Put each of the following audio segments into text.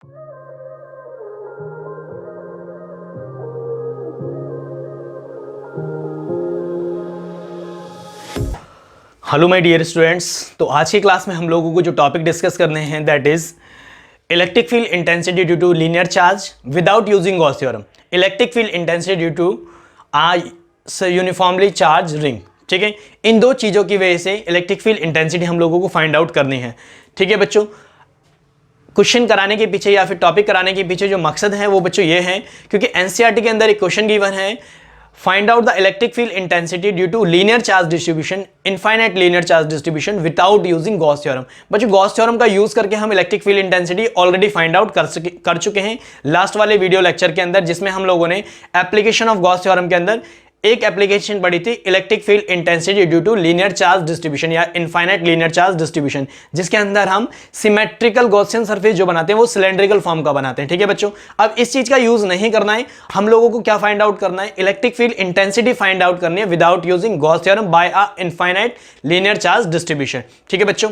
Hello my dear students, तो आज की क्लास में हम लोगों को जो टॉपिक डिस्कस करने हैं that is electric field intensity due to linear charge without using Gauss theorem. Electric field intensity due to uniformly charge ring. ठीक है, इन दो चीजों की वजह से इलेक्ट्रिक फील्ड इंटेंसिटी हम लोगों को फाइंड आउट करनी है। ठीक है बच्चों, क्वेश्चन कराने के पीछे या फिर टॉपिक कराने के पीछे जो मकसद है वो बच्चों ये है, क्योंकि एनसीईआरटी के अंदर एक क्वेश्चन गिवन है, find out the electric field intensity due to linear charge distribution, infinite linear charge distribution without using Gauss theorem. बच्चों गॉस थ्योरम का यूज करके हम electric field intensity already find out कर चुके हैं लास्ट वाले video lecture के अंदर, जिसमें हम लोगों ने एप्लीकेशन ऑफ गॉस थ्योरम के अंदर एक एप्लीकेशन पढ़ी थी, electric field intensity due to linear charge distribution या इनफाइनाइट लीनियर चार्ज डिस्ट्रीब्यूशन, जिसके अंदर हम सिमेट्रिकल गॉसियन सरफेस जो बनाते हैं वो सिलेंड्रिकल फॉर्म का बनाते हैं। ठीक है बच्चों, अब इस चीज का यूज नहीं करना है, हम लोगों को क्या फाइंड आउट करना है, electric field intensity find out करनी है without using Gauss theorem by a infinite linear charge distribution. ठीक है बच्चों,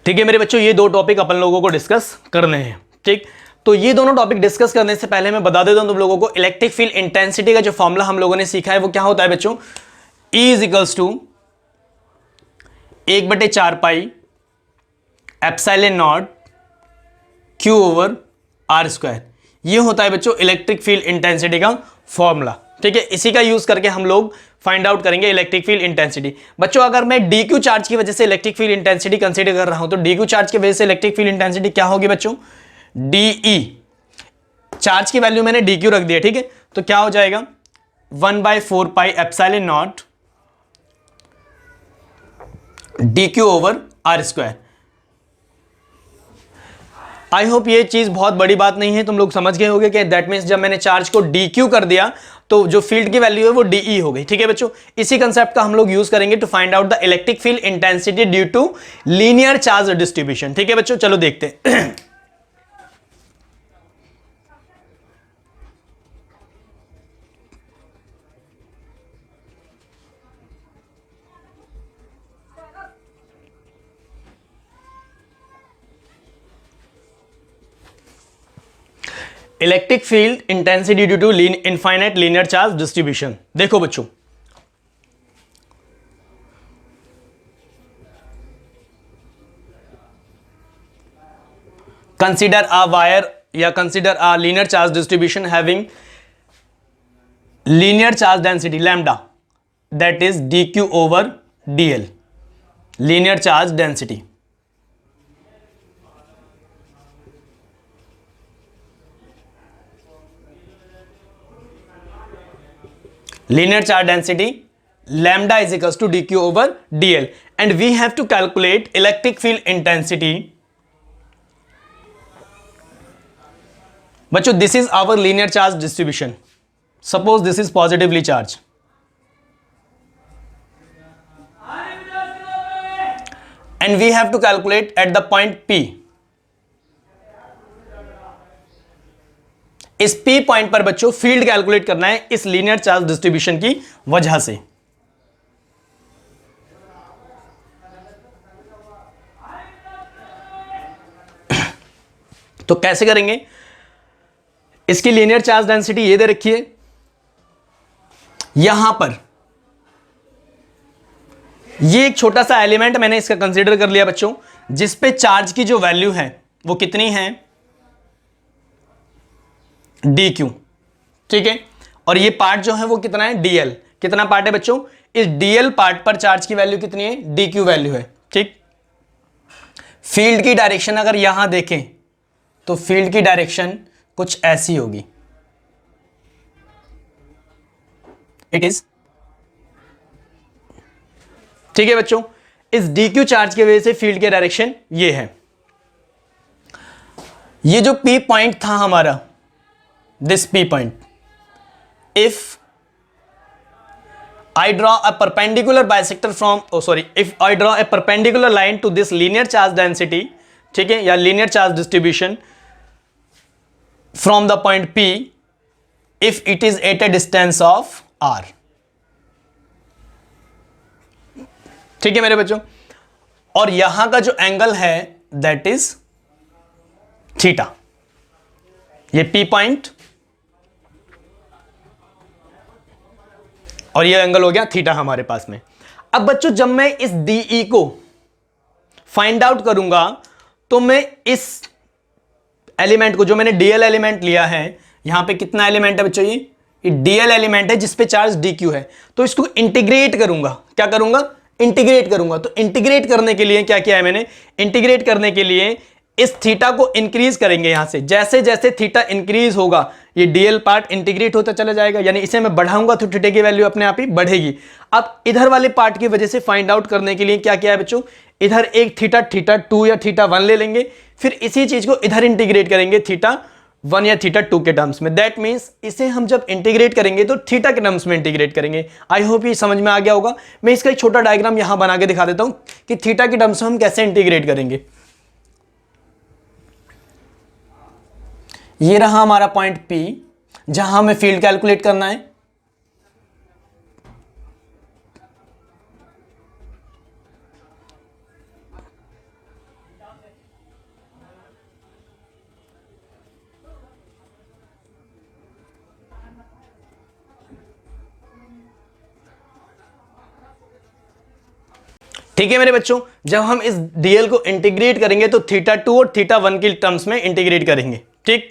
ठीक है मेरे बच्चों, ये दो टॉपिक अपन लोगों को डिस्कस करने हैं। ठीक, तो ये दोनों टॉपिक डिस्कस करने से पहले मैं बता देता हूं तुम लोगों को, इलेक्ट्रिक फील्ड इंटेंसिटी का जो फॉर्मूला हम लोगों ने सीखा है वो क्या होता है बच्चों, E is equals to 1/4 pi epsilon naught Q over R square. ये होता है बच्चों इलेक्ट्रिक फील्ड इंटेंसिटी का फॉर्मूला। ठीक है, इसी का यूज करके हम लोग फाइंड आउट करेंगे इलेक्ट्रिक फील्ड इंटेंसिटी। बच्चों अगर मैं DQ चार्ज की वजह से इलेक्ट्रिक फील्ड इंटेंसिटी कंसीडर कर रहा हूं तो DQ चार्ज की वजह से इलेक्ट्रिक फील्ड इंटेंसिटी क्या होगी बच्चों, DE। चार्ज की वैल्यू मैंने DQ रख दिया। ठीक है, तो क्या हो जाएगा 1/4 pi epsilon naught DQ over R square. आई होप ये चीज बहुत बड़ी बात नहीं है, तुम लोग समझ गए होंगे कि दैट मींस जब मैंने चार्ज को DQ कर दिया तो जो फील्ड की वैल्यू है वो DE हो गई। ठीक है बच्चों, इसी कंसेप्ट का हम लोग यूज करेंगे to find out the electric field intensity due to linear charge distribution. ठीक है बच्चों, चलो देखते हैं। Electric field intensity due to infinite linear charge distribution. देखो बच्चों, कंसीडर अ वायर या consider a linear charge distribution having linear charge density lambda that is DQ over DL, linear charge density. linear charge density lambda is equals to DQ over DL, and we have to calculate electric field intensity. बच्चों this is our linear charge distribution. Suppose this is positively charged, and we have to calculate at the point P. इस P point पर बच्चों field calculate करना है इस linear charge distribution की वजह से। तो कैसे करेंगे, इसकी लीनियर चार्ज डेंसिटी ये दे रखी है, यहां पर ये एक छोटा सा एलिमेंट मैंने इसका कंसीडर कर लिया बच्चों, जिस पे चार्ज की जो वैल्यू है वो कितनी है, DQ। ठीक है, और ये पार्ट जो है वो कितना है, DL। कितना पार्ट है बच्चों, इस DL पार्ट पर चार्ज की वैल्यू कितनी है, DQ वैल्यू है। ठीक, फील्ड की डायरेक्शन अगर यहां देखें तो फील्ड की डायरेक्शन कुछ ऐसी होगी, इट इज। ठीक है बच्चों, इस DQ चार्ज की वजह से फील्ड की डायरेक्शन ये है। ये जो P पॉइंट था हमारा, this P point. If I draw a perpendicular bisector from, if I draw a perpendicular line to this linear charge density, ठीक है, या linear charge distribution from the point P, if it is at a distance of R. ठीक है मेरे बच्चों, और यहां का जो एंगल है दैट इज थीटा, ये P पॉइंट और ये एंगल हो गया थीटा हमारे पास में। अब बच्चों जब मैं इस DE को फाइंड आउट करूंगा तो मैं इस एलिमेंट को, जो मैंने DL एलिमेंट लिया है, यहां पे कितना एलिमेंट है बच्चों, ये DL एलिमेंट है जिसपे चार्ज DQ है, तो इसको इंटीग्रेट करूंगा। क्या करूंगा? इंटीग्रेट करूंगा। तो इंटीग्रेट करने के लिए क्या किया है मैंने, इंटीग्रेट करने के लिए इस थीटा को इंक्रीज करेंगे। यहां से जैसे जैसे थीटा इंक्रीज होगा ये DL पार्ट इंटीग्रेट होता चला जाएगा, यानी इसे मैं बढ़ाऊंगा तो थीटा की वैल्यू अपने आप ही बढ़ेगी। अब इधर वाले पार्ट की वजह से फाइंड आउट करने के लिए क्या किया है बच्चों, इधर एक थीटा 2 या थीटा 1 ले लेंगे, फिर इसी चीज को इधर इंटीग्रेट करेंगे थीटा 1 या थीटा 2 के टर्म्स में। दैट मींस इसे हम जब इंटीग्रेट करेंगे तो थीटा के टर्म्स में इंटीग्रेट करेंगे। आई होप ये समझ में आ गया होगा। मैं इसका एक छोटा डायग्राम यहां बना के दिखा देता हूं कि थीटा के टर्म्स में हम कैसे इंटीग्रेट करेंगे। ये रहा हमारा पॉइंट P जहां हमें फील्ड कैलकुलेट करना है। ठीक है मेरे बच्चों, जब हम इस DL को इंटीग्रेट करेंगे तो थीटा 2 और थीटा 1 के टर्म्स में इंटीग्रेट करेंगे। ठीक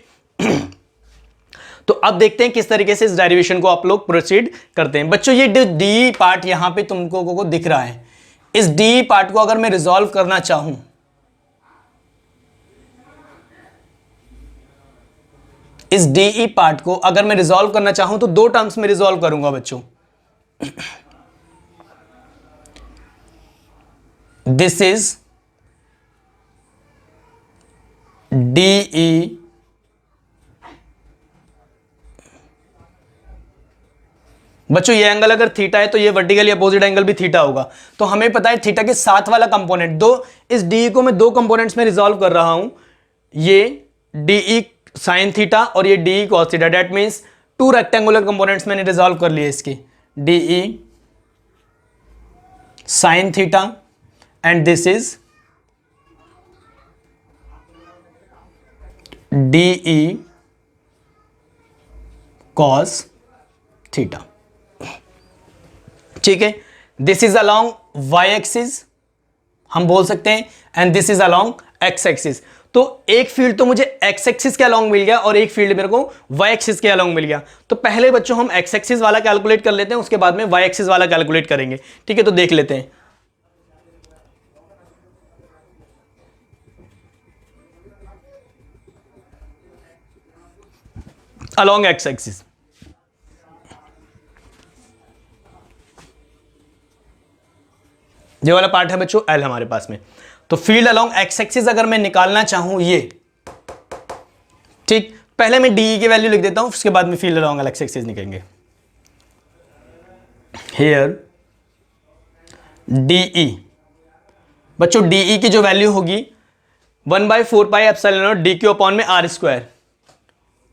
तो अब देखते हैं किस तरीके से इस डेरिवेशन को आप लोग प्रोसीड करते हैं। बच्चों ये DE पार्ट यहां पे तुमको को दिख रहा है, इस DE पार्ट को अगर मैं रिजॉल्व करना चाहूं, इस DE पार्ट को अगर मैं रिजॉल्व करना चाहूं तो दो टर्म्स में रिजॉल्व करूंगा बच्चों। दिस इज DE बच्चों, ये एंगल अगर थीटा है तो ये वर्टिकली अपोजिट एंगल भी थीटा होगा। तो हमें पता है थीटा के साथ वाला कंपोनेंट, दो इस DE को मैं दो कंपोनेंट्स में रिजॉल्व कर रहा हूं, ये DE साइन थीटा और ये DE cos theta. That means two rectangular components मैंने रिजॉल्व कर लिए इसके, DE sine theta and this is DE cos theta. ठीक है, this is along y axis हम बोल सकते हैं and this is along x axis. तो एक फील्ड तो मुझे x एक्सिस के अलोंग मिल गया और एक फील्ड मेरे को y एक्सिस के अलोंग मिल गया। तो पहले बच्चों हम x एक्सिस वाला कैलकुलेट कर लेते हैं, उसके बाद में y एक्सिस वाला कैलकुलेट करेंगे। ठीक है, तो देख लेते हैं। अलोंग x एक्सिस ये वाला पार्ट है बच्चों L हमारे पास में। तो फील्ड अलोंग x एक्सिस अगर मैं निकालना चाहूं ये, ठीक, पहले मैं DE की वैल्यू लिख देता हूं, उसके बाद में फील्ड अलोंग x एक्सिस निकालेंगे। हियर DE बच्चों, DE की जो वैल्यू होगी 1/4 pi epsilon naught DQ upon में R square,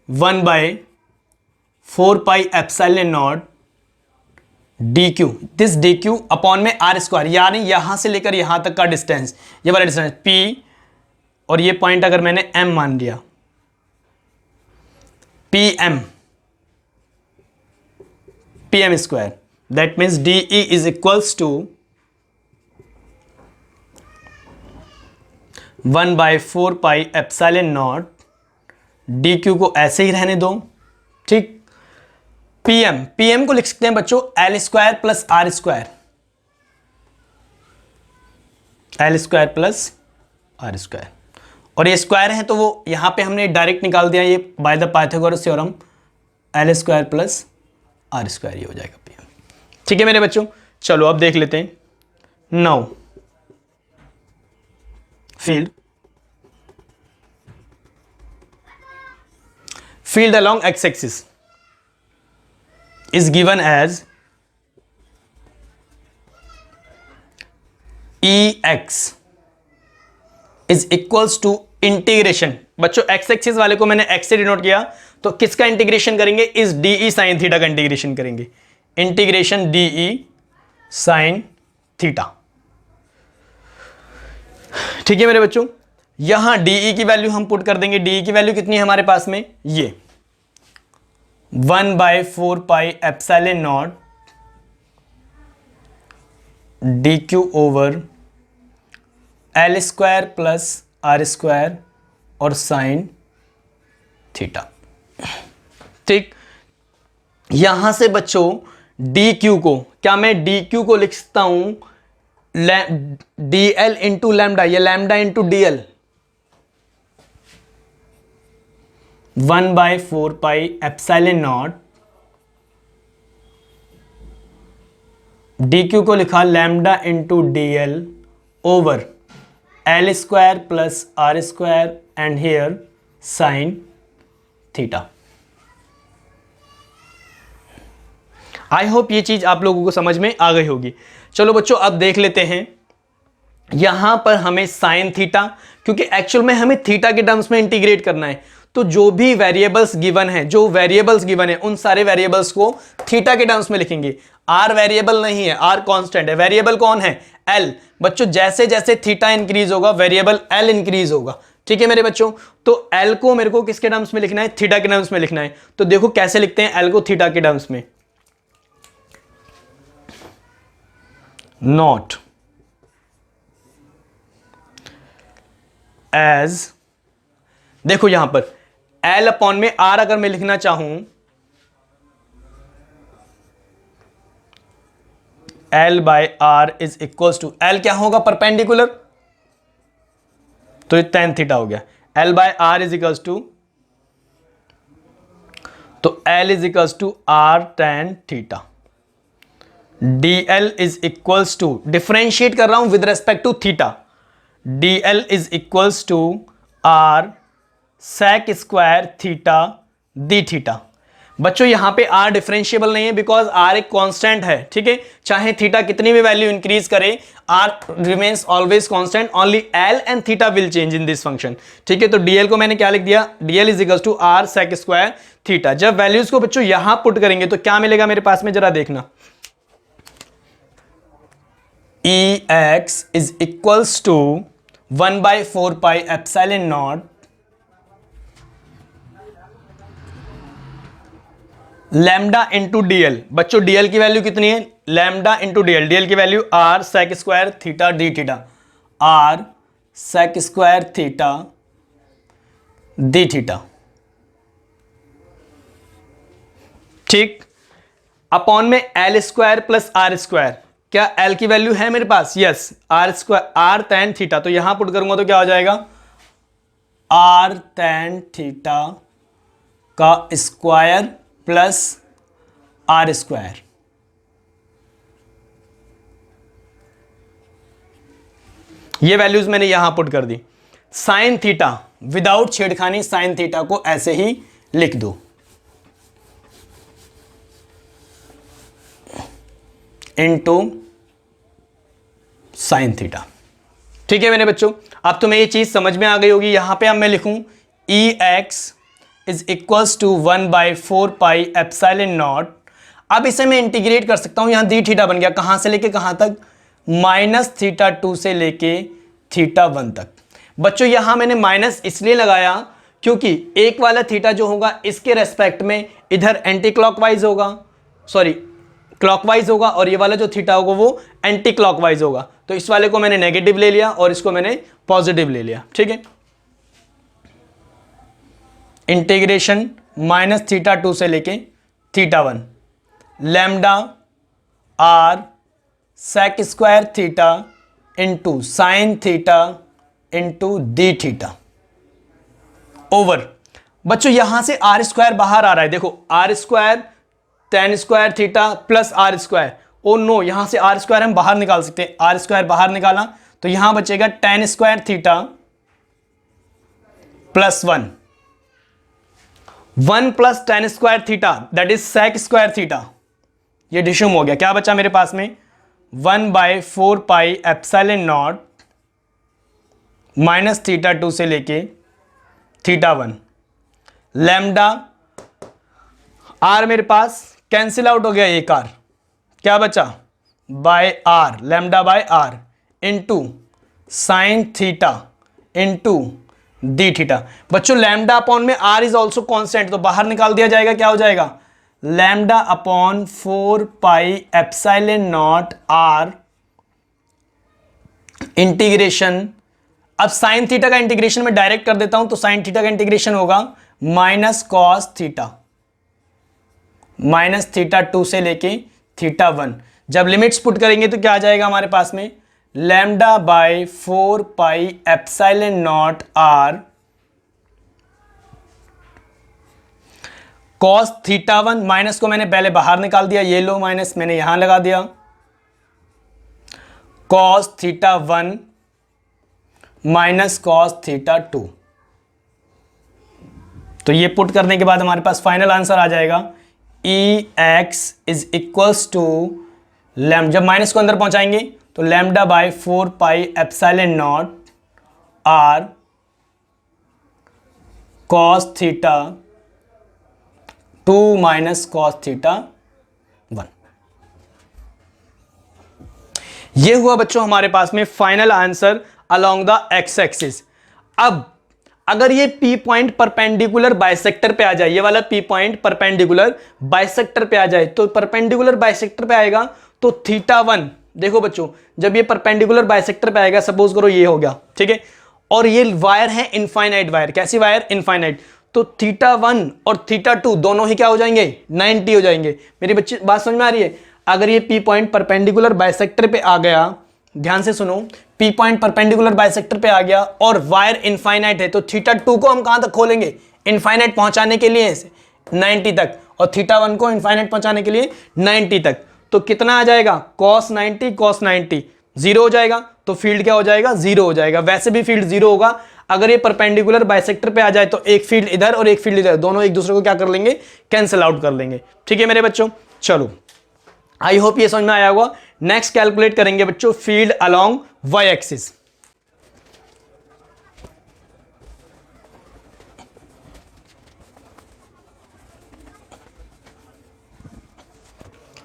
1/4 pi epsilon naught DQ, this DQ upon में R स्क्वायर, यानी यहां से लेकर यहां तक का डिस्टेंस, ये वाला डिस्टेंस P, और ये पॉइंट अगर मैंने M मान लिया, PM square, that means DE is equals to 1/4 pi epsilon naught DQ को ऐसे ही रहने दो। ठीक, PM को लिख सकते हैं बच्चों L square plus R square, L square plus R square, और ये स्क्वायर है तो वो यहां पे हमने डायरेक्ट निकाल दिया, ये by the Pythagoras theorem, L square plus R square ये हो जाएगा PM। ठीक है मेरे बच्चों, चलो अब देख लेते हैं। Now field along x-axis is given as Ex is equals to integration. बच्चों एक्स एक्सिस वाले को मैंने एक्स से डिनोट किया, तो किसका इंटीग्रेशन करेंगे? इस डी साइन थीटा का इंटीग्रेशन करेंगे। Integration D sign theta. ठीक है मेरे बच्चों, यहां डी की वैल्यू हम पुट कर देंगे। डी की वैल्यू कितनी है हमारे पास में? ये 1/4 pi epsilon naught D Q over L square plus R square और साइन थीटा। ठीक, यहां से बच्चों डी क्यू को, क्या मैं डी क्यू को लिख सकता हूं डी एल इंटू लैम्डा, या lambda into D L. 1/4 pi epsilon naught D Q को लिखा lambda into D L over L square plus R square and here sine theta. I hope ये चीज आप लोगों को समझ में आ गई होगी। चलो बच्चों अब देख लेते हैं, यहां पर हमें साइन थीटा, क्योंकि एक्चुअल में हमें थीटा के टर्म्स में इंटीग्रेट करना है, तो जो भी वेरिएबल्स गिवन है, जो वेरिएबल्स गिवन है उन सारे वेरिएबल्स को थीटा के टर्म्स में लिखेंगे। आर वेरिएबल नहीं है, आर कांस्टेंट है। वेरिएबल कौन है? एल। बच्चों जैसे जैसे थीटा इंक्रीज होगा वेरिएबल एल इंक्रीज होगा। ठीक है मेरे बच्चों, तो एल को मेरे को किसके टर्म्स में लिखना है? थीटा के टर्म्स में लिखना है। तो देखो कैसे लिखते हैं एल को थीटा के टर्म्स में। नॉट एज, देखो यहां पर एल अपॉन में आर अगर मैं लिखना चाहूं, L by R is equals to, L क्या होगा? परपेंडिकुलर, तो ये tan थीटा हो गया। L by R is equals to, तो L is equals to R tan theta. D L is equals to, differentiate कर रहा हूं with respect to theta, D L is equals to R sec square theta D theta. बच्चों यहां पे r differentiable नहीं है, because r एक constant है। ठीक है, चाहे थीटा कितनी भी वैल्यू इंक्रीज करे, r remains always constant, only l and theta will change in this function. ठीक है, तो dl को मैंने क्या लिख दिया? dl is equal to r sec square theta. जब वैल्यूज को बच्चों यहां पुट करेंगे तो क्या मिलेगा मेरे पास में? जरा देखना, Ex is equals to 1/4 pi epsilon not lambda into DL. बच्चों डीएल की वैल्यू कितनी है? Lambda into DL. डीएल की value R sec square theta D theta, R sec square theta D theta. ठीक, अपॉन में L square plus R square. क्या L की value है मेरे पास? Yes, R square R tan theta, तो यहां पुट करूंगा तो क्या हो जाएगा? आर tan थीटा का स्क्वायर प्लस आर स्क्वायर। ये वैल्यूज मैंने यहां पुट कर दी। साइन थीटा विदाउट छेड़खानी साइन थीटा को ऐसे ही लिख दो, इनटू साइन थीटा। ठीक है मेरे बच्चों, अब तुम्हें ये चीज समझ में आ गई होगी। यहां पे अब मैं लिखूं Ex is equals to 1/4 pi epsilon naught. अब इसे मैं इंटीग्रेट कर सकता हूं, यहां डी थीटा बन गया। कहां से लेके कहां तक? -θ2 से लेके θ1 तक। बच्चों यहां मैंने माइनस इसलिए लगाया क्योंकि एक वाला थीटा जो होगा इसके रेस्पेक्ट में इधर एंटी क्लॉकवाइज होगा, सॉरी क्लॉकवाइज होगा, और ये वाला जो थीटा होगा वो एंटी क्लॉकवाइज होगा। तो इस वाले को मैंने नेगेटिव ले लिया और इसको मैंने पॉजिटिव ले लिया। ठीक है, इंटीग्रेशन -θ2 से लेके θ1 lambda R sec square theta into sine theta into D theta over. बच्चों यहां से आर स्क्वायर बाहर आ रहा है, देखो R square tan square theta plus R square. Oh no, यहां से आर स्क्वायर हम बाहर निकाल सकते हैं। आर स्क्वायर बाहर निकाला तो यहां बचेगा tan square theta plus 1 1 plus tan square theta that is sec square theta, ये डिशुम हो गया। क्या बचा मेरे पास में 1/4 pi epsilon not minus theta 2 से लेके थीटा 1, लैम्डा आर मेरे पास कैंसिल आउट हो गया, एक आर, क्या बचा by R, lambda by R into sine theta into D theta. बच्चों लैम्डा अपॉन में आर इज ऑल्सो कॉन्स्टेंट, तो बाहर निकाल दिया जाएगा, क्या हो जाएगा lambda upon 4 pi epsilon not R integration. अब साइन थीटा का इंटीग्रेशन में डायरेक्ट कर देता हूं, तो साइन थीटा का इंटीग्रेशन होगा minus cos theta, minus theta 2 से लेके थीटा 1। जब लिमिट्स पुट करेंगे तो क्या आ जाएगा हमारे पास में lambda by 4 pi epsilon not R cos theta 1, minus को मैंने पहले बाहर निकाल दिया, ये लो माइनस मैंने यहां लगा दिया, cos theta 1 minus cos theta 2। तो ये पुट करने के बाद हमारे पास फाइनल आंसर आ जाएगा E X is equals to lam, जब माइनस को अंदर पहुंचाएंगे तो lambda by 4 pi epsilon not R cos theta 2 minus cos theta 1। ये हुआ बच्चों हमारे पास में final answer along the X axis. अब अगर ये P पॉइंट परपेंडिकुलर बाइसेक्टर पे आ जाए, ये वाला P पॉइंट परपेंडिकुलर बाइसेक्टर पे आ जाए, तो परपेंडिकुलर बाइसेक्टर पे आएगा तो थीटा 1, देखो बच्चों जब ये परपेंडिकुलर बाइसेक्टर पे आएगा, सपोज करो ये हो गया, ठीक है, और ये वायर है इनफाइनाइट वायर, कैसी वायर इनफाइनाइट, तो थीटा 1 और थीटा 2 दोनों ही क्या हो जाएंगे 90 हो जाएंगे। मेरी बच्ची बात समझ में आ रही है? अगर ये P पॉइंट परपेंडिकुलर बाइसेक्टर पे आ गया, ध्यान से सुनो, P पॉइंट परपेंडिकुलर बाइसेक्टर पे आ गया और वायर इनफाइनाइट है, तो थीटा 2 को हम कहां तक खोलेंगे इनफाइनाइट पहुंचाने के लिए 90 तक, और थीटा 1 को इनफाइनाइट पहुंचाने के लिए 90 तक, तो कितना आ जाएगा cos 90 जीरो हो जाएगा, तो फील्ड क्या हो जाएगा जीरो हो जाएगा। वैसे भी फील्ड जीरो होगा अगर ये परपेंडिकुलर बाइसेक्टर पे आ जाए, तो एक फील्ड इधर और एक फील्ड इधर, दोनों एक दूसरे को क्या कर लेंगे कैंसिल आउट कर लेंगे। ठीक है मेरे बच्चों, चलो आई होप ये समझ में आया होगा। नेक्स्ट कैलकुलेट करेंगे बच्चों फील्ड अलोंग वाई एक्सिस।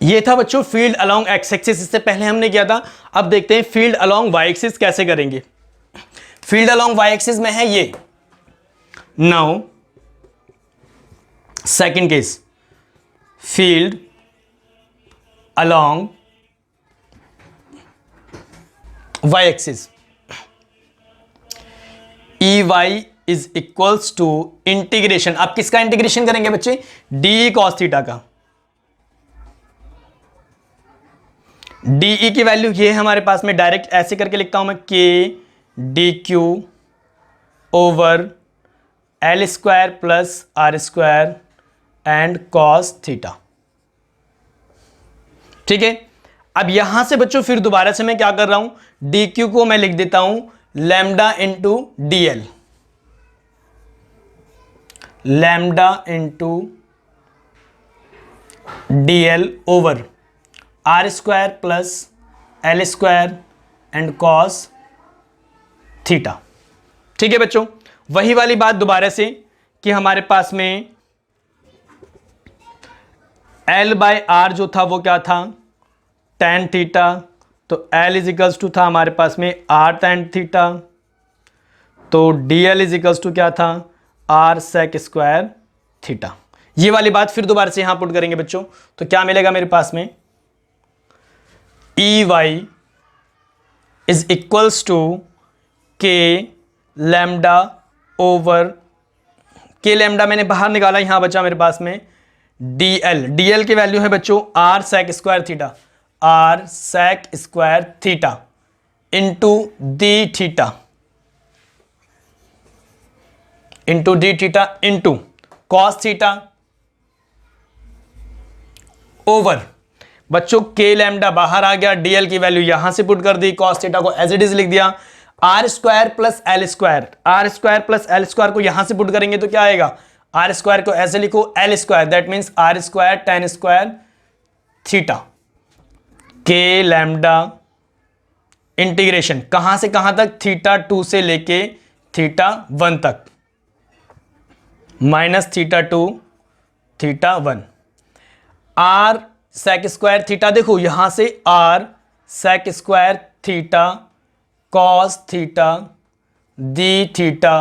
ये था बच्चों फील्ड अलोंग एक्स एक्सिस, इससे पहले हमने किया था। अब देखते हैं फील्ड अलोंग वाई एक्सिस कैसे करेंगे। फील्ड अलोंग वाई एक्सिस में है ये, now second case, field along Y axis, E Y is equals to integration. अब किसका इंटीग्रेशन करेंगे बच्चे, डी कॉस थीटा का। डी की वैल्यू ये है हमारे पास में, डायरेक्ट ऐसे करके लिखता हूं मैं, K D Q over L square plus R square and cos theta. ठीक है, अब यहां से बच्चों फिर दोबारा से मैं क्या कर रहा हूं, डी क्यू को मैं लिख देता हूं lambda into D L, lambda into D L over R square plus L square and cos theta. ठीक है बच्चों, वही वाली बात दोबारा से कि हमारे पास में एल बाय आर जो था वो क्या था tan थीटा, तो L इज इक्वल्स टू था हमारे पास में R tan थीटा, तो DL इज इक्वल्स टू क्या था R sec स्क्वायर थीटा। ये वाली बात फिर दोबारा से यहां पुट करेंगे बच्चों, तो क्या मिलेगा मेरे पास में, E Y is equals to K lambda over, K lambda मैंने बाहर निकाला, यहां बचा मेरे पास में डी एल की वैल्यू है बच्चों R sec square theta, R sec square theta into D theta, into D theta into cos theta over बच्चों के लैम्डा बाहर आ गया, डीएल की वैल्यू यहां से पुट कर दी, कॉस थीटा को एज इट इज लिख दिया, R square plus L square, R square plus L square को यहां से पुट करेंगे तो क्या आएगा आर स्क्वायर को ऐसे लिखो L square, that means R square tan square theta K lambda integration कहां से कहां तक, θ2 से लेके θ1 तक, -θ2 θ1 आर sec स्क्वायर थीटा, देखो यहां से R sec square theta cos theta D theta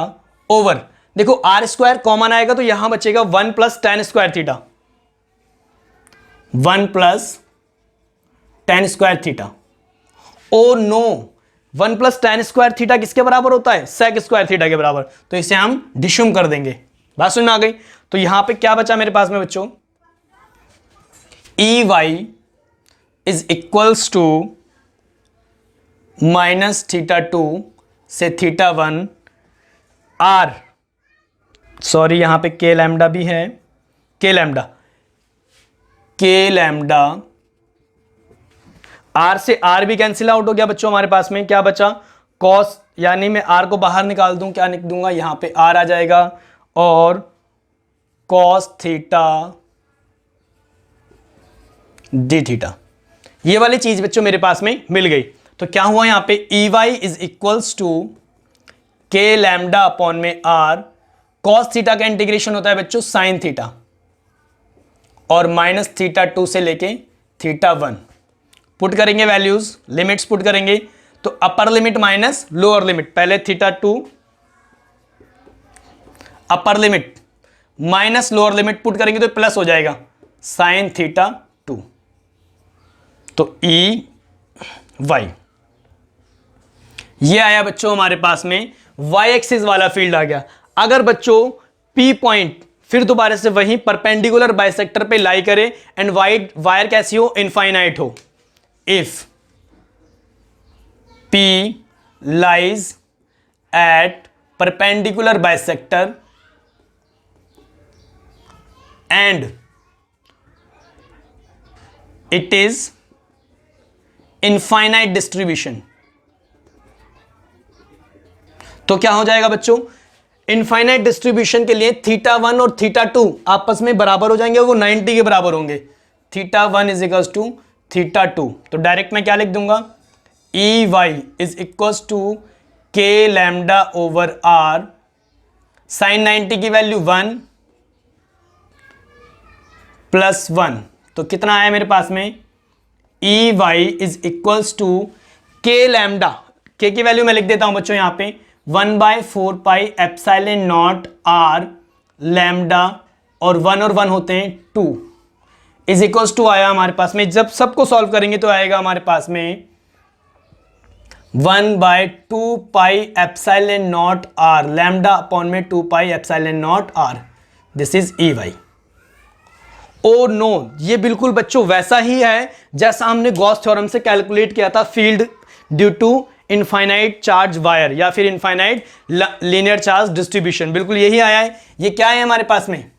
over, देखो आर स्क्वायर कॉमन आएगा तो यहां बचेगा 1 plus tan square theta, 1 plus tan square theta. Oh no, 1 plus tan square theta किसके बराबर होता है, sec स्क्वायर थीटा के बराबर, तो इसे हम डिशुम कर देंगे। बात समझ में आ गई। तो यहां पे क्या बचा मेरे पास में बच्चों, E Y is equals to -θ2 से θ1 आर, सॉरी यहां पे के लैम्डा भी है, के लैम्डा आर से आर भी कैंसिल आउट हो गया बच्चों, हमारे पास में क्या बचा, कॉस, यानी मैं आर को बाहर निकाल दूं, क्या लिख दूंगा, यहां पे आर आ जाएगा और कॉस थीटा डी थीटा, ये वाली चीज बच्चों मेरे पास में मिल गई। तो क्या हुआ यहां पे, E Y is equals to K lambda upon में आर, कॉस थीटा का इंटीग्रेशन होता है बच्चों साइन थीटा, और -θ2 से लेके θ1 पुट करेंगे वैल्यूज, लिमिट्स पुट करेंगे, तो upper limit minus lower limit, पहले θ2 upper limit minus lower limit put करेंगे तो प्लस हो जाएगा साइन θ2, तो ई वाई, ये आया बच्चों हमारे पास में वाई एक्सिस वाला फील्ड आ गया। अगर बच्चों पी पॉइंट फिर दोबारा से वहीं परपेंडिकुलर बाइसेक्टर पे लाई करे एंड वायर कैसी हो, इनफाइनाइट हो, if P lies at perpendicular bisector and it is infinite distribution, तो क्या हो जाएगा बच्चों, इनफाइनाइट डिस्ट्रीब्यूशन के लिए θ1 और θ2 आपस में बराबर हो जाएंगे, वो 90 के बराबर होंगे, θ1 इज इक्वल्स टू θ2, तो डायरेक्ट मैं क्या लिख दूंगा, E Y is equals to K lambda over R, sine 90 की वैल्यू 1 प्लस 1, तो कितना आया मेरे पास में, E Y is equals to K lambda, K की वैल्यू मैं लिख देता हूं बच्चों यहां पे 1/4 pi epsilon not R lambda, और 1 होते हैं 2 इज इक्वल्स टू आया हमारे पास में, जब सबको सॉल्व करेंगे तो आएगा हमारे पास में 1/2 pi epsilon not R lambda upon में 2 pi epsilon not R, this is E Y. Oh no, ये बिल्कुल बच्चों वैसा ही है जैसा हमने गॉस थ्योरम से कैलकुलेट किया था field due to infinite charge wire या फिर इनफाइनाइट लीनियर चार्ज डिस्ट्रीब्यूशन, बिल्कुल यही आया है। ये क्या है हमारे पास में,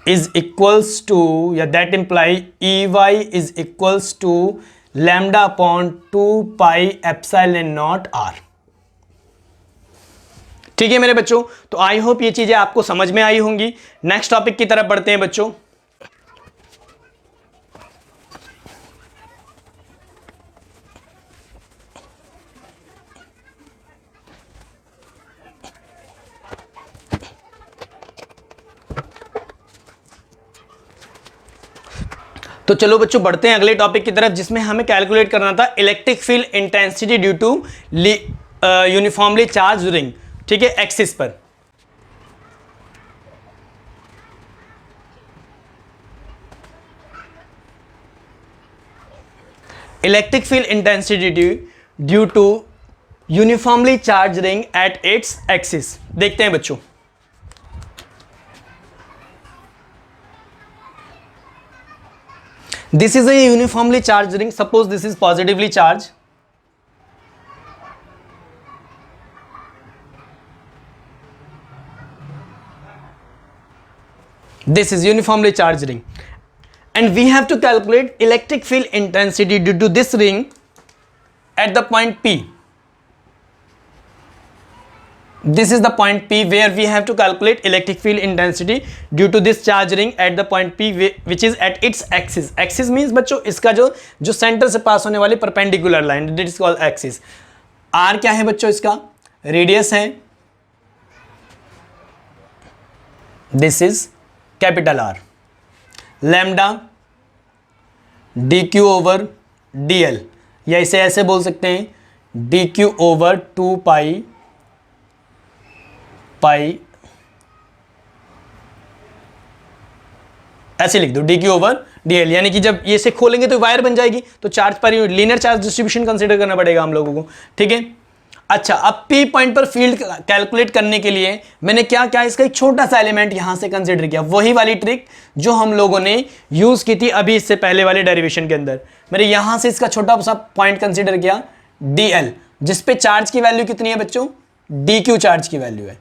इज इक्वल्स टू, या that imply E Y is equals to lambda upon 2 pi epsilon not R. ठीक है मेरे बच्चों, तो आई होप ये चीजें आपको समझ में आई होंगी। नेक्स्ट टॉपिक की तरफ बढ़ते हैं बच्चों। तो चलो बच्चों बढ़ते हैं अगले टॉपिक की तरफ, जिसमें हमें कैलकुलेट करना था electric field intensity due to uniformly charge ring, ठीक है, एक्सिस पर। Electric field intensity due to uniformly charge ring at its axis, देखते हैं बच्चों। This is a uniformly charged ring. Suppose this is positively charged. This is uniformly charged ring. And we have to calculate electric field intensity due to this ring at the point P. This is the point P where we have to calculate electric field intensity due to this charge ring at the point P which is at its axis. Axis means बच्चों इसका जो centre से पास होने वाली perpendicular line, this is called axis. R क्या है बच्चों? इसका रेडियस है, this is capital R. Lambda dq over dl, या इसे ऐसे बोल सकते हैं dq ओवर 2 पाई ऐसे लिख दो dq ओवर dl, यानी कि जब ये से खोलेंगे तो वायर बन जाएगी, तो चार्ज पर लीनियर चार्ज डिस्ट्रीब्यूशन कंसीडर करना पड़ेगा हम लोगों को. ठीक है. अच्छा, अब P पॉइंट पर फील्ड कैलकुलेट करने के लिए मैंने क्या क्या इसका एक छोटा सा एलिमेंट यहां से कंसीडर किया, वही वाली ट्रिक जो हम लोगों ने यूज की थी अभी इससे पहले वाले डेरिवेशन के अंदर. मैंने यहां से इसका छोटा सा पॉइंट कंसीडर किया dl, जिसपे चार्ज की वैल्यू कितनी है बच्चों? dq चार्ज की वैल्यू है.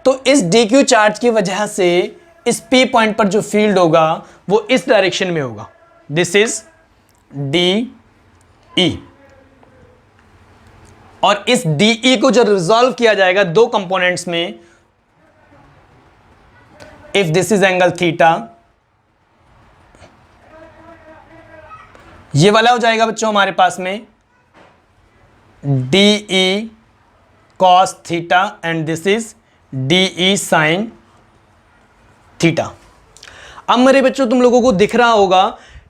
तो इस dq चार्ज की वजह से इस P पॉइंट पर जो फील्ड होगा वो इस डायरेक्शन में होगा, दिस इज DE. और इस DE को जो रिजॉल्व किया जाएगा दो कंपोनेंट्स में, if this is angle theta, ये वाला हो जाएगा बच्चों हमारे पास में DE cos theta and this is DE sin theta. अब मेरे बच्चों तुम लोगों को दिख रहा होगा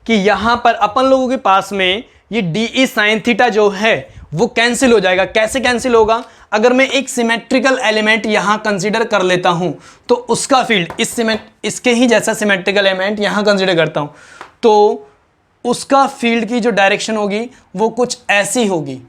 कि यहां पर अपन लोगों के पास में ये DE sin थीटा जो है वो कैंसिल हो जाएगा. कैसे कैंसिल होगा? अगर मैं एक सिमेट्रिकल एलिमेंट यहां कंसीडर कर लेता हूं तो उसका फील्ड इसके ही जैसा सिमेट्रिकल एलिमेंट यहां कंसीडर करता हूं तो उसका फील्ड की जो डायरेक्शन होगी वो कुछ ऐसी होगी,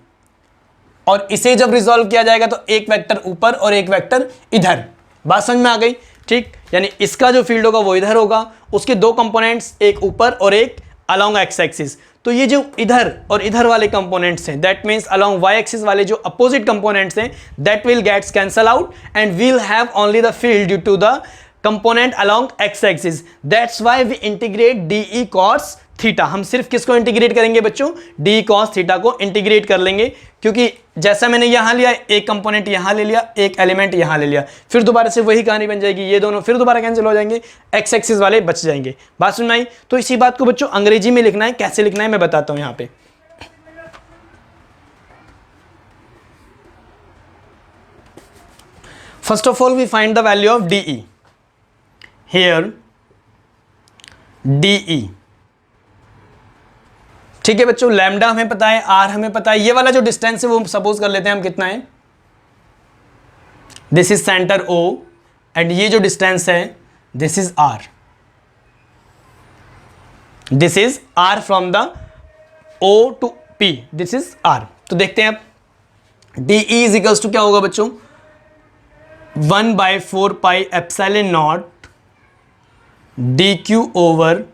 और इसे जब रिजॉल्व किया जाएगा तो एक वेक्टर ऊपर और एक वेक्टर इधर. बात समझ में आ गई? ठीक. यानी इसका जो फील्ड होगा वो इधर होगा, उसके दो कंपोनेंट्स एक ऊपर और एक अलोंग एक्स एक्सिस. तो ये जो इधर और इधर वाले कंपोनेंट्स हैं, that means along Y axis वाले जो अपोजिट कंपोनेंट्स हैं, that will gets cancel out and we'll have only the field due to the component along X axis. That's why we integrate DE cos theta. हम सिर्फ किसको integrate करेंगे बच्चों? DE cos theta को integrate कर लेंगे, क्योंकि जैसा मैंने यहां लिया, एक कंपोनेंट यहां ले लिया, एक एलिमेंट यहां ले लिया, फिर दोबारा से वही कहानी बन जाएगी, ये दोनों फिर दोबारा कैंसिल हो जाएंगे, एक्स एक्सिस वाले बच जाएंगे. बात सुन आई? तो इसी बात को बच्चों अंग्रेजी में लिखना है. कैसे लिखना है मैं बताता हूं. यहां पे first of all we find the value of DE. Here DE, ठीक है बच्चों. लैम्डा हमें पता है, R हमें पता है. ये वाला जो डिस्टेंस है वो सपोज कर लेते हैं हम कितना है, this is centre O and ये जो डिस्टेंस है this is R. This is R from the O to P, this is R. तो देखते हैं अब DE इज इक्वल्स टू क्या होगा बच्चों? 1/4 pi epsilon naught DQ over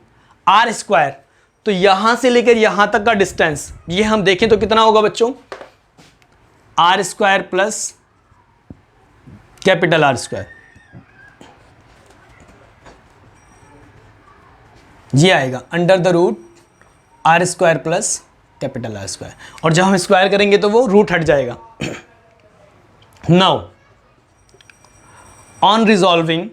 R square. तो यहां से लेकर यहां तक का डिस्टेंस ये हम देखें तो कितना होगा बच्चों? R square plus capital R square. ये आएगा under the root R square plus capital R square, और जब हम स्क्वायर करेंगे तो वो रूट हट जाएगा. नाउ ऑन रिजॉल्विंग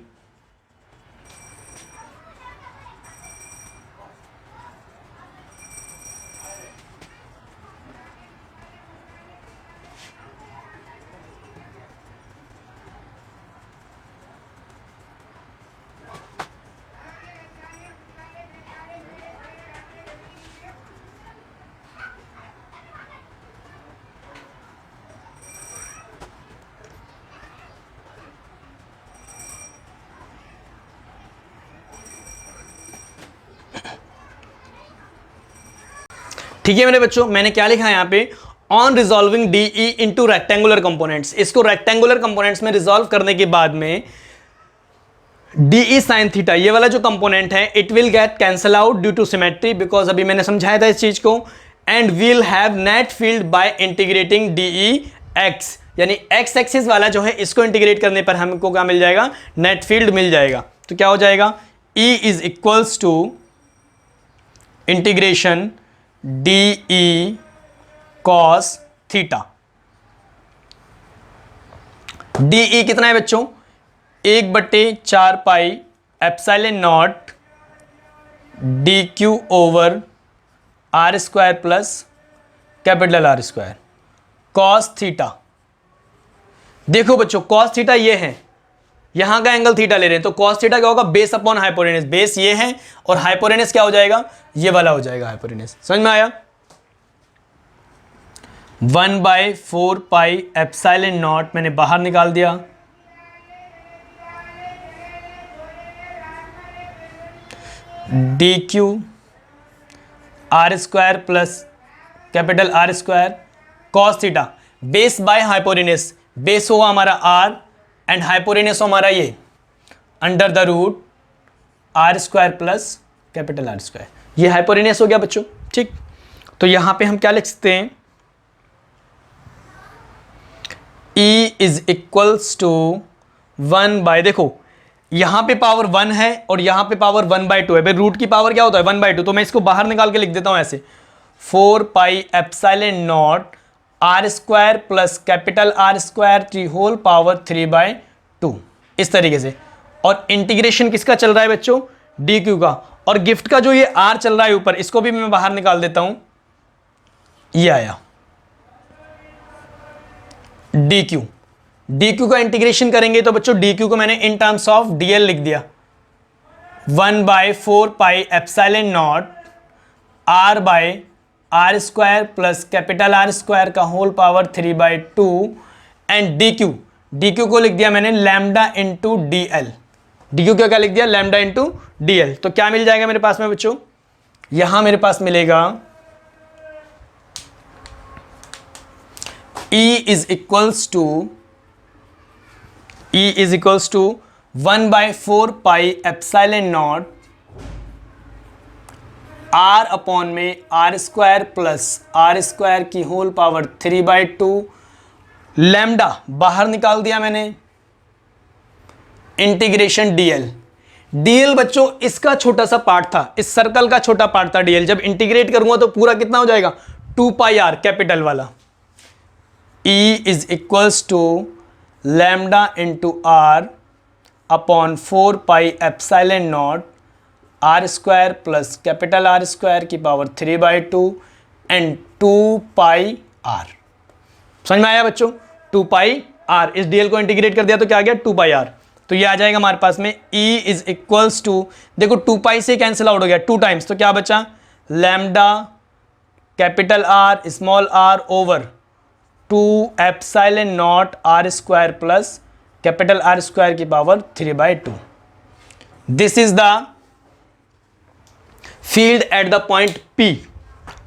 ठीक है मेरे बच्चों, मैंने क्या लिखा है यहां पे? On resolving DE into rectangular components. इसको रेक्टेंगुलर कंपोनेंट्स में रिजॉल्व करने के बाद में DE sin थीटा, ये वाला जो कंपोनेंट है, it will get cancel out due to symmetry, because अभी मैंने समझाया था इस चीज को. And we'll have net field by integrating DE x, यानी x एक्सिस वाला जो है इसको इंटीग्रेट करने पर हमको क्या मिल जाएगा? नेट फील्ड मिल जाएगा. तो क्या हो जाएगा? E is equals to integration DE cos theta. D E कितना है बच्चों, 1/4 pi epsilon naught D Q over R square plus capital R square cos theta. देखो बच्चों कॉस थीटा ये है, यहां का एंगल थीटा ले रहे हैं, तो कॉस थीटा क्या होगा, बेस अपॉन हाइपोटेनस। बेस ये है और हाइपोटेनस क्या हो जाएगा, ये वाला हो जाएगा हाइपोटेनस। समझ में आया। 1/4 पाई एप्सिलॉन नॉट मैंने बाहर निकाल दिया, D Q R square plus capital R square cos theta, base by hypotenuse. Base होगा हमारा आर एंड हाइपोटेनस हमारा ये under the root R square plus capital R square, ये हाइपोटेनस हो गया बच्चों। ठीक, तो यहां पे हम क्या लिख सकते हैं, E इज इक्वल्स टू 1/, देखो यहां पे पावर 1 है और यहां पे पावर 1/2 है। भाई रूट की पावर क्या होता है 1/2, तो मैं इसको बाहर निकाल के लिख देता हूं ऐसे, 4 pi epsilon not R square plus capital R square की होल पावर 3/2, इस तरीके से। और इंटीग्रेशन किसका चल रहा है बच्चों, डी क्यू का, और गिफ्ट का जो ये आर चल रहा है ऊपर, इसको भी मैं बाहर निकाल देता हूं, ये आया डी क्यू। डी क्यू का इंटीग्रेशन करेंगे तो बच्चों डी क्यू को मैंने इन टर्म्स ऑफ डीएल लिख दिया, 1/4 pi epsilon not R by R square plus capital R square का whole power 3/2 and D Q को लिख दिया मैंने lambda into D L. D Q क्या लिख दिया, लैम्डा इंटू डी एल। तो क्या मिल जाएगा मेरे पास में बच्चों, यहां मेरे पास मिलेगा E is equals to 1/4 pi epsilon naught R upon में R square plus R square की होल पावर 3/2, लैम्डा बाहर निकाल दिया मैंने, इंटीग्रेशन डीएल। डीएल बच्चों इसका छोटा सा पार्ट था, इस सर्कल का छोटा पार्ट था डीएल। जब इंटीग्रेट करूंगा तो पूरा कितना हो जाएगा, 2πr कैपिटल वाला। E is equals to lambda into R upon 4 pi epsilon naught R square plus capital R square की पावर 3/2 and 2πr। समझ में आया बच्चों, 2πr, इस डीएल को इंटीग्रेट कर दिया तो क्या आ गया 2πr। तो ये आ जाएगा हमारे पास में E is equals to, देखो 2π से कैंसिल आउट हो गया 2 टाइम्स, तो क्या बचा, lambda capital R small r over 2 epsilon not R square plus capital R square की power 3/2। This is the field at the point P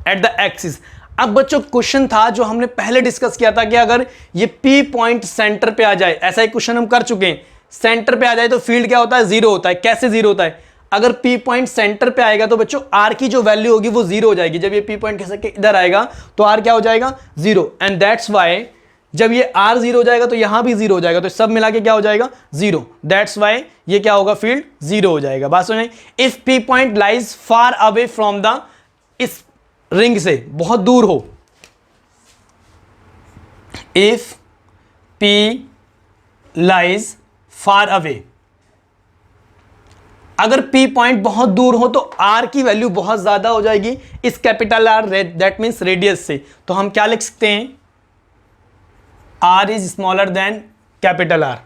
at the axis. अब बच्चों क्वेश्चन था जो हमने पहले डिस्कस किया था कि अगर ये P पॉइंट सेंटर पे आ जाए, ऐसा एक क्वेश्चन हम कर चुके हैं, सेंटर पे आ जाए तो फील्ड क्या होता है, जीरो होता है। कैसे जीरो होता है, अगर P पॉइंट सेंटर पे आएगा तो बच्चों R की जो वैल्यू होगी वो जीरो हो जाएगी। जब ये P पॉइंट खिसक के इधर आएगा तो R क्या हो जाएगा, जीरो। एंड दैट्स वाई जब ये R जीरो हो जाएगा तो यहां भी जीरो हो जाएगा, तो सब मिला के क्या हो जाएगा, जीरो। दैट्स वाई ये क्या होगा, फील्ड जीरो हो जाएगा। बात सुनिए, if P point lies far away from the, इस रिंग से बहुत दूर हो, if P lies far away, अगर P पॉइंट बहुत दूर हो तो R की वैल्यू बहुत ज्यादा हो जाएगी इस capital R, that means radius से। तो हम क्या लिख सकते हैं, R is smaller than capital R।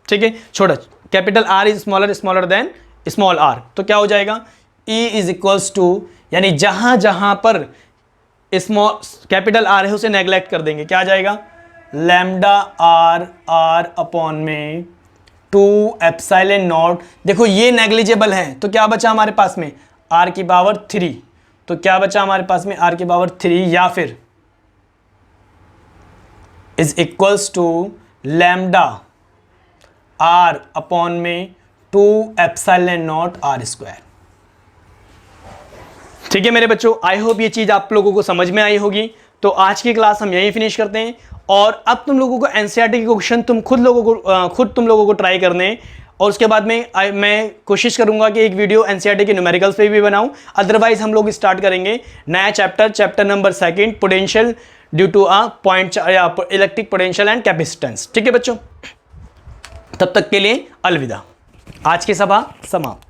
ठीक है, छोटा capital R is smaller than small r, तो क्या हो जाएगा, E इज इक्वल्स टू, यानी जहां जहां पर स्मॉल कैपिटल R है उसे नेग्लेक्ट कर देंगे, क्या आ जाएगा, लैम्डा R अपॉन में 2 एप्सिलॉन नॉट। देखो ये नेग्लिजिबल है तो क्या बचा हमारे पास में, R की पावर 3, तो क्या बचा हमारे पास में R की पावर 3, या फिर is equals to lambda R upon में 2 एप्सिलॉन नॉट R स्क्वायर। ठीक है मेरे बच्चों, आई होप ये चीज आप लोगों को समझ में आई होगी। तो आज की क्लास हम यहीं फिनिश करते हैं, और अब तुम लोगों को एनसीईआरटी के क्वेश्चन खुद तुम लोगों को ट्राई करने हैं, और उसके बाद में मैं कोशिश करूंगा कि एक वीडियो एनसीईआरटी के न्यूमेरिकल्स पे भी बनाऊं। अदरवाइज हम लोग स्टार्ट करेंगे नया chapter number 2, potential due to a point electric potential and capacitance. ठीक है बच्चों। तब तक के लिए अलविदा। आज की सभा समाप्त।